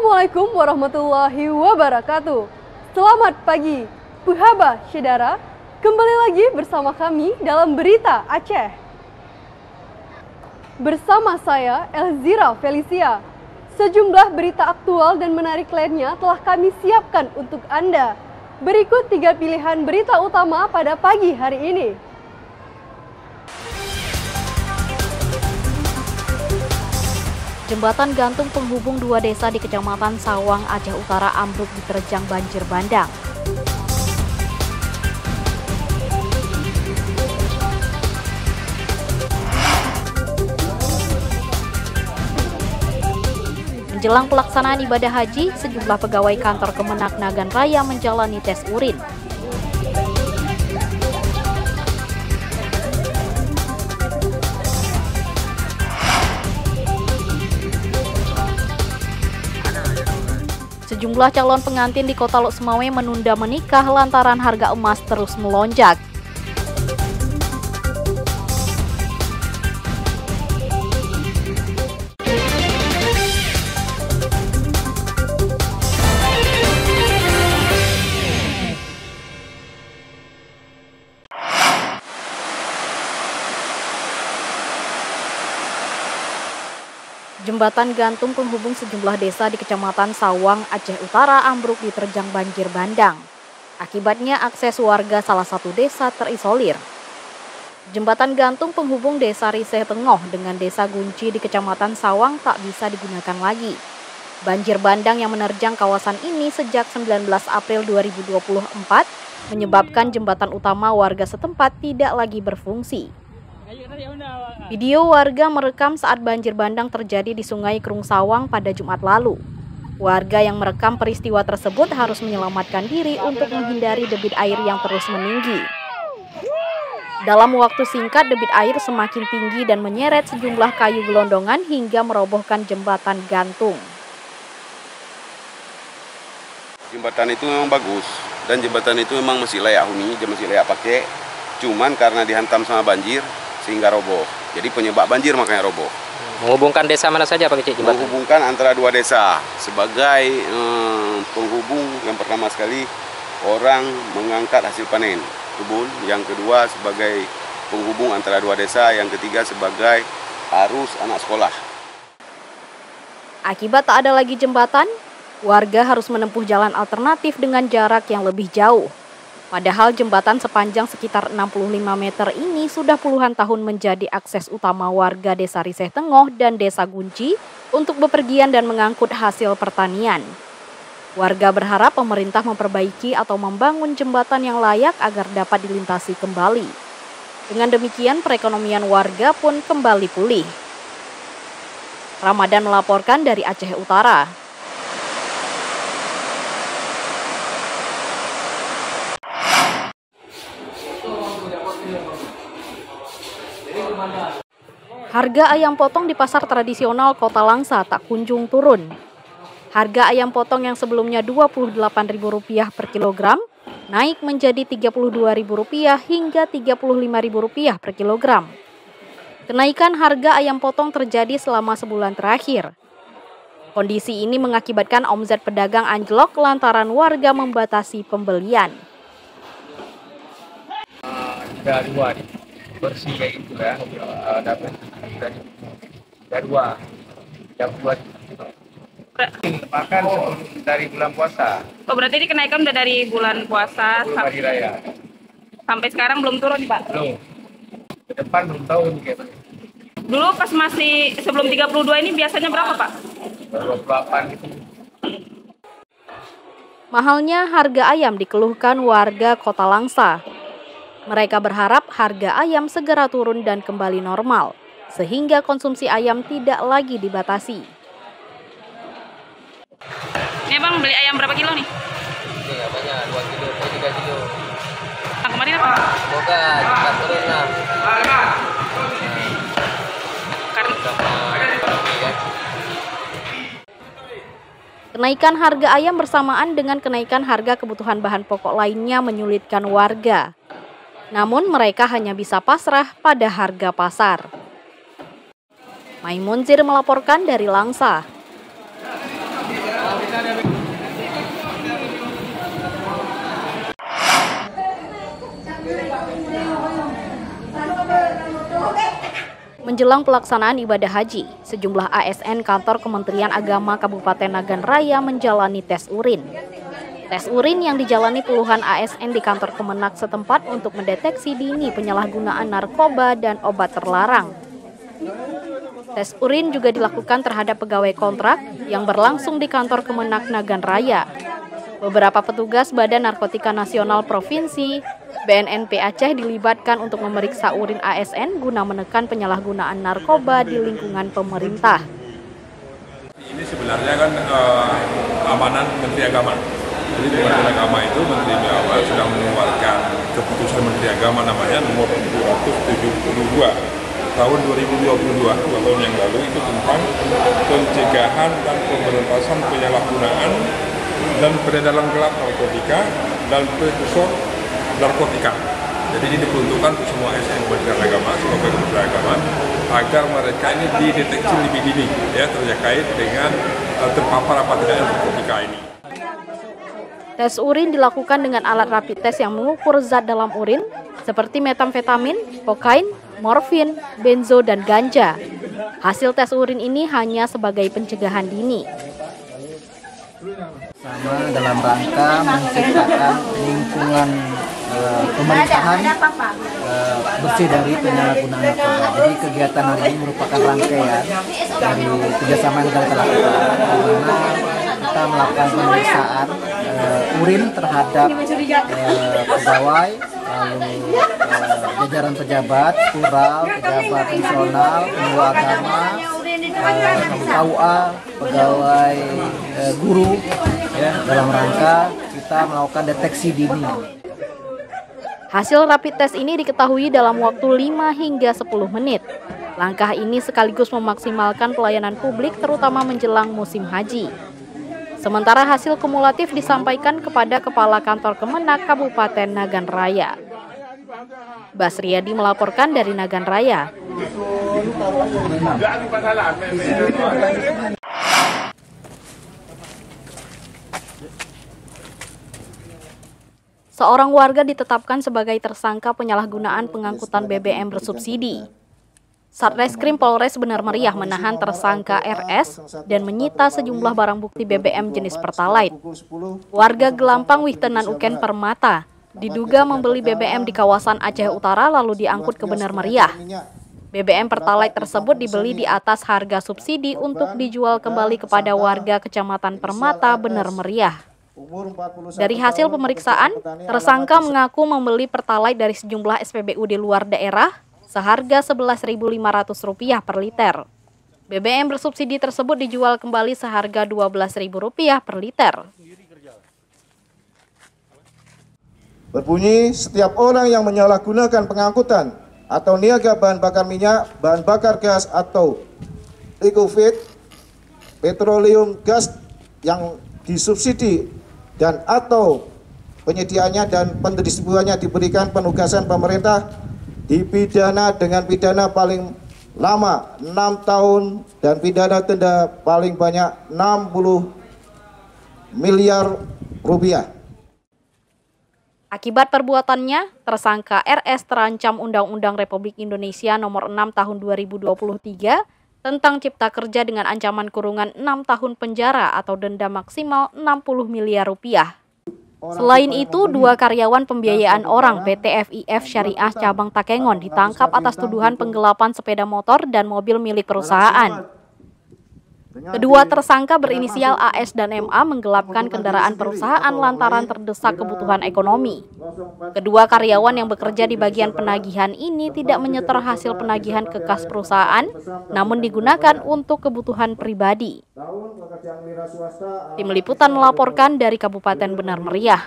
Assalamualaikum warahmatullahi wabarakatuh. Selamat pagi, Puhaba Syedara. Kembali lagi bersama kami dalam Berita Aceh. Bersama saya, Elzira Felicia. Sejumlah berita aktual dan menarik lainnya telah kami siapkan untuk Anda. Berikut 3 pilihan berita utama pada pagi hari ini. Jembatan gantung penghubung 2 desa di Kecamatan Sawang, Aceh Utara ambruk diterjang banjir bandang. Menjelang pelaksanaan ibadah haji, sejumlah pegawai kantor Kemenak Nagan Raya menjalani tes urin. Sejumlah calon pengantin di Kota Lok Semawe menunda menikah lantaran harga emas terus melonjak. Jembatan gantung penghubung sejumlah desa di Kecamatan Sawang, Aceh Utara ambruk diterjang banjir bandang. Akibatnya akses warga salah satu desa terisolir. Jembatan gantung penghubung desa Riseh Tengoh dengan desa Gunci di Kecamatan Sawang tak bisa digunakan lagi. Banjir bandang yang menerjang kawasan ini sejak 19 April 2024 menyebabkan jembatan utama warga setempat tidak lagi berfungsi. Video warga merekam saat banjir bandang terjadi di Sungai Krung Sawang pada Jumat lalu. Warga yang merekam peristiwa tersebut harus menyelamatkan diri untuk menghindari debit air yang terus meninggi. Dalam waktu singkat, debit air semakin tinggi dan menyeret sejumlah kayu gelondongan hingga merobohkan jembatan gantung. Jembatan itu memang bagus dan jembatan itu memang masih layak huni, masih layak pakai. Cuman karena dihantam sama banjir sehingga roboh. Jadi penyebab banjir makanya roboh. Menghubungkan desa mana saja Pak Kecik jembatan? Menghubungkan antara 2 desa sebagai penghubung. Yang pertama sekali orang mengangkat hasil panen kebun, yang kedua sebagai penghubung antara 2 desa, yang ketiga sebagai arus anak sekolah. Akibat tak ada lagi jembatan, warga harus menempuh jalan alternatif dengan jarak yang lebih jauh. Padahal jembatan sepanjang sekitar 65 meter ini sudah puluhan tahun menjadi akses utama warga desa Riseh Tengoh dan desa Gunci untuk bepergian dan mengangkut hasil pertanian. Warga berharap pemerintah memperbaiki atau membangun jembatan yang layak agar dapat dilintasi kembali. Dengan demikian perekonomian warga pun kembali pulih. Ramadan melaporkan dari Aceh Utara. Harga ayam potong di pasar tradisional Kota Langsa tak kunjung turun. Harga ayam potong yang sebelumnya Rp28.000 per kilogram naik menjadi Rp32.000 hingga Rp35.000 per kilogram. Kenaikan harga ayam potong terjadi selama sebulan terakhir. Kondisi ini mengakibatkan omzet pedagang anjlok lantaran warga membatasi pembelian. Ada 2 nih, bersih kayak gitu ya, dapat dari 2 yang buat makan dari bulan puasa. Oh, berarti ini kenaikan udah dari bulan puasa Hari raya. Sampai sekarang belum turun nih Pak? Belum. Ke depan belum tahu ini kayak mana. Dulu pas masih sebelum 32 ini biasanya berapa Pak? 28 gitu. Mahalnya harga ayam dikeluhkan warga Kota Langsa. Mereka berharap harga ayam segera turun dan kembali normal, sehingga konsumsi ayam tidak lagi dibatasi. Ini Bang beli ayam berapa kilo nih? Ini nggak banyak, 2 kilo, 3 kilo. Nah, kemarin apa? Semoga cepat turun lah. Karena Sama ekonomi kan. Kenaikan harga ayam bersamaan dengan kenaikan harga kebutuhan bahan pokok lainnya menyulitkan warga. Namun mereka hanya bisa pasrah pada harga pasar. Maimunzir melaporkan dari Langsa. Menjelang pelaksanaan ibadah haji, sejumlah ASN kantor Kementerian Agama Kabupaten Nagan Raya menjalani tes urin. Tes urin yang dijalani puluhan ASN di kantor Kemenak setempat untuk mendeteksi dini penyalahgunaan narkoba dan obat terlarang. Tes urin juga dilakukan terhadap pegawai kontrak yang berlangsung di kantor Kemenak Nagan Raya. Beberapa petugas Badan Narkotika Nasional Provinsi BNNP Aceh dilibatkan untuk memeriksa urin ASN guna menekan penyalahgunaan narkoba di lingkungan pemerintah. Ini sebenarnya kan amanah Menteri Agama. Jadi di Menteri Agama itu Menteri Agama sudah mengeluarkan keputusan Menteri Agama namanya nomor 272 tahun 2022, 2 tahun yang lalu, itu tentang pencegahan dan pemberantasan penyalahgunaan dan peredaran gelap narkotika dan prekursor narkotika. Jadi ini diperuntukkan untuk semua ASN Kementerian Agama, sebagai Kementerian Agama, agar mereka ini dideteksi lebih dini ya terkait dengan terpapar apa tidaknya narkotika ini. Tes urin dilakukan dengan alat rapid test yang mengukur zat dalam urin seperti metamfetamin, kokain, morfin, benzo, dan ganja. Hasil tes urin ini hanya sebagai pencegahan dini. Sama dalam rangka menciptakan lingkungan pemerintahan bersih dari penyalahgunaan narkoba. Jadi kegiatan hari ini merupakan rangkaian dari kerjasama yang kita lakukan, di mana kita melakukan pemeriksaan urin terhadap pegawai, lalu jajaran pejabat, plural, pejabat fungsional, pengguna agama, KUA, pegawai guru, ya, dalam rangka kita melakukan deteksi dini. Hasil rapid test ini diketahui dalam waktu 5 hingga 10 menit. Langkah ini sekaligus memaksimalkan pelayanan publik terutama menjelang musim haji. Sementara hasil kumulatif disampaikan kepada Kepala Kantor Kemenak Kabupaten Nagan Raya. Basriadi melaporkan dari Nagan Raya. Seorang warga ditetapkan sebagai tersangka penyalahgunaan pengangkutan BBM bersubsidi. Satreskrim Polres Benar Meriah menahan tersangka RS dan menyita sejumlah barang bukti BBM jenis Pertalite. Warga Gelampang Witenan Uken Permata diduga membeli BBM di kawasan Aceh Utara lalu diangkut ke Benar Meriah. BBM Pertalite tersebut dibeli di atas harga subsidi untuk dijual kembali kepada warga Kecamatan Permata, Benar Meriah. Dari hasil pemeriksaan, tersangka mengaku membeli Pertalite dari sejumlah SPBU di luar daerah seharga Rp11.500 per liter. BBM bersubsidi tersebut dijual kembali seharga Rp12.000 per liter. Berbunyi, setiap orang yang menyalahgunakan pengangkutan atau niaga bahan bakar minyak, bahan bakar gas atau liquefied petroleum gas yang disubsidi dan atau penyediaannya dan pendistribusiannya diberikan penugasan pemerintah dipidana dengan pidana paling lama 6 tahun dan pidana denda paling banyak 60 miliar rupiah. Akibat perbuatannya, tersangka RS terancam Undang-Undang Republik Indonesia Nomor 6 Tahun 2023 tentang Cipta Kerja dengan ancaman kurungan 6 tahun penjara atau denda maksimal 60 miliar rupiah. Selain itu, 2 karyawan pembiayaan orang PT FIF Syariah Cabang Takengon ditangkap atas tuduhan penggelapan sepeda motor dan mobil milik perusahaan. Kedua tersangka berinisial AS dan MA menggelapkan kendaraan perusahaan lantaran terdesak kebutuhan ekonomi. Kedua karyawan yang bekerja di bagian penagihan ini tidak menyetor hasil penagihan ke kas perusahaan, namun digunakan untuk kebutuhan pribadi. Tim Liputan melaporkan dari Kabupaten Benar Meriah.